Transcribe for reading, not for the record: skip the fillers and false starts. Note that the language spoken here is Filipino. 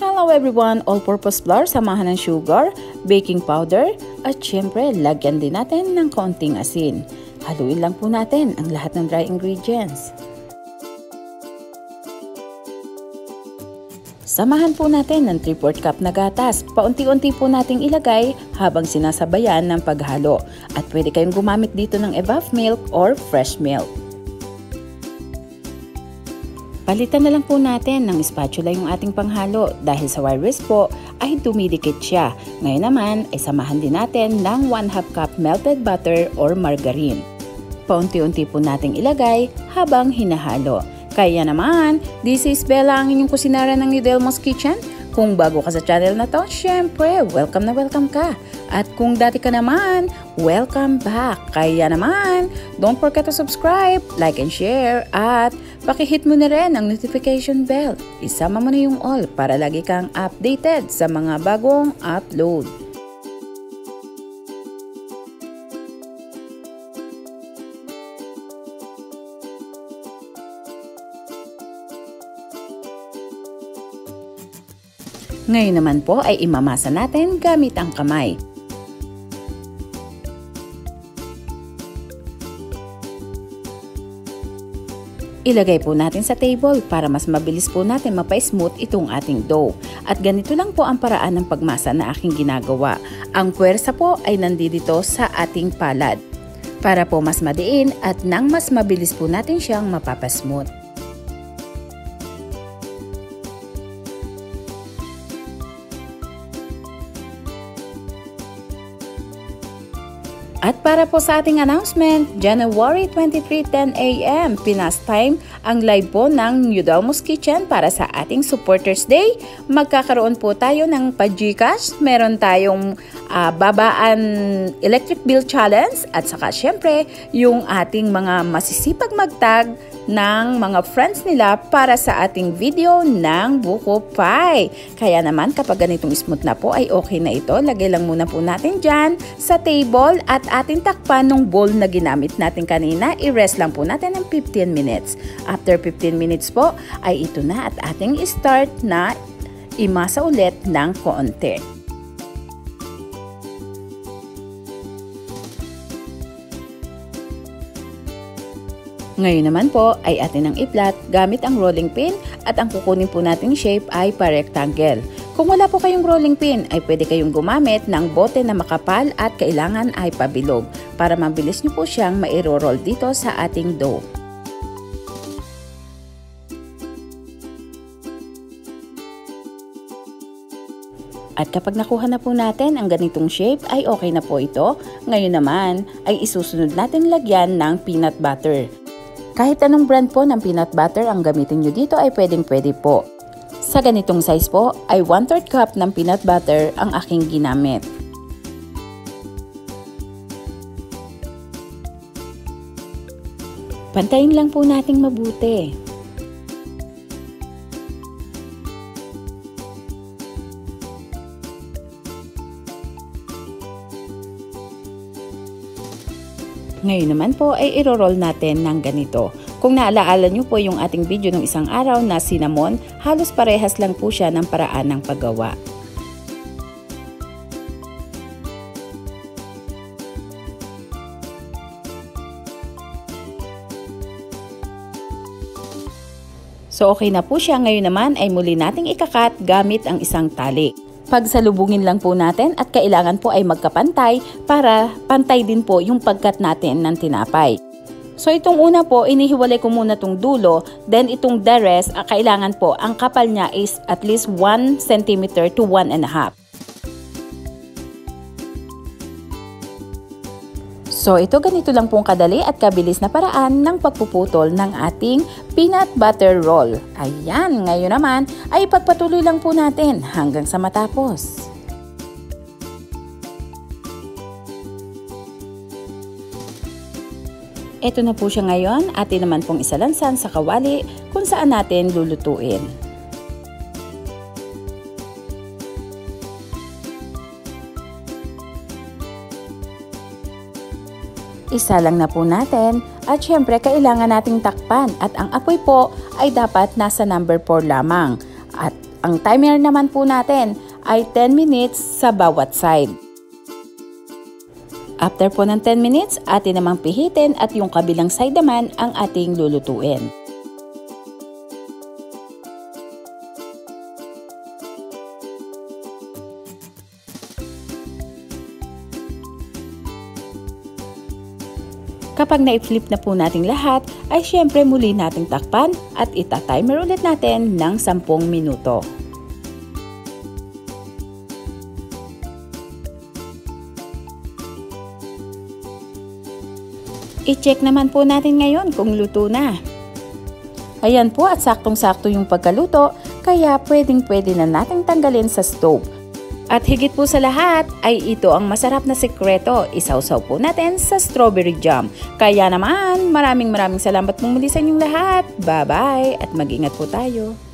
Hello everyone! All-purpose flour, samahan ng sugar, baking powder, at syempre lagyan din natin ng konting asin. Haluin lang po natin ang lahat ng dry ingredients. Samahan po natin ng 3/4 cup na gatas. Paunti-unti po nating ilagay habang sinasabayan ng paghalo. At pwede kayong gumamit dito ng evap milk or fresh milk. Palitan na lang po natin ng spatula yung ating panghalo dahil sa wire whisk po ay dumidikit siya. Ngayon naman ay samahan din natin ng 1/2 cup melted butter or margarine. Paunti-unti po nating ilagay habang hinahalo. Kaya naman, this is Bella, ang inyong kusinara ng New Delmos Kitchen. Kung bago ka sa channel na to, syempre, welcome na welcome ka. At kung dati ka naman, welcome back. Kaya naman, don't forget to subscribe, like and share, at pakihit mo na rin ang notification bell. Isama mo na yung all para lagi kang updated sa mga bagong upload. Ngayon naman po ay imamasa natin gamit ang kamay. Ilagay po natin sa table para mas mabilis po natin mapa-smooth itong ating dough. At ganito lang po ang paraan ng pagmasa na aking ginagawa. Ang puwersa po ay nandito sa ating palad para po mas madiin at nang mas mabilis po natin siyang mapapasmooth. At para po sa ating announcement, January 23, 10 AM, Pinas time, ang live po ng New Delmos Kitchen para sa ating Supporters Day. Magkakaroon po tayo ng pa-GCash, meron tayong babaan electric bill challenge at saka syempre yung ating mga masisipag magtag ng mga friends nila para sa ating video ng buko pie. Kaya naman kapag ganitong smooth na po ay okay na ito. Lagay lang muna po natin dyan sa table at ating takpan ng bowl na ginamit natin kanina. I-rest lang po natin ng 15 minutes. After 15 minutes po ay ito na at ating start na imasa ulit ng konti. Ngayon naman po ay atin ang i-flat gamit ang rolling pin at ang kukunin po nating shape ay pa-rectangle. Kung wala po kayong rolling pin ay pwede kayong gumamit ng bote na makapal at kailangan ay pabilog para mabilis nyo po siyang mairo-roll dito sa ating dough. At kapag nakuha na po natin ang ganitong shape ay okay na po ito. Ngayon naman ay isusunod natin lagyan ng peanut butter. Kahit anong brand po ng peanut butter ang gamitin nyo dito ay pwedeng-pwede po. Sa ganitong size po ay 1/3 cup ng peanut butter ang aking ginamit. Pantayin lang po nating mabuti. Ngayon naman po ay iro-roll natin ng ganito. Kung naalaala nyo po yung ating video ng isang araw na cinnamon, halos parehas lang po siya ng paraan ng paggawa. So okay na po siya. Ngayon naman ay muli nating ikakat gamit ang isang tali. Pagsalubungin lang po natin at kailangan po ay magkapantay para pantay din po yung pagkat natin ng tinapay. So itong una po, inihiwalay ko muna itong dulo, then itong the rest, kailangan po ang kapal niya is at least 1 cm to 1.5. So ito ganito lang pong kadali at kabilis na paraan ng pagpuputol ng ating peanut butter roll. Ayan, ngayon naman ay pagpatuloy lang po natin hanggang sa matapos. Ito na po siya ngayon, atin naman pong isalansan sa kawali kung saan natin lulutuin. Isa lang na po natin at syempre kailangan nating takpan at ang apoy po ay dapat nasa number 4 lamang. At Ang timer naman po natin ay 10 minutes sa bawat side. After po ng 10 minutes, atin namang pihitin at yung kabilang side naman ang ating lulutuin. Kapag na-flip na po nating lahat, ay syempre muli nating takpan at ita-timer ulit natin ng 10 minuto. I-check naman po natin ngayon kung luto na. Ayan po at saktong-sakto yung pagkaluto, kaya pwedeng-pwede na nating tanggalin sa stove. At higit po sa lahat ay ito ang masarap na sikreto, isawsaw po natin sa strawberry jam. Kaya naman, maraming salamat po muli sa inyong lahat. Bye-bye at mag-ingat po tayo.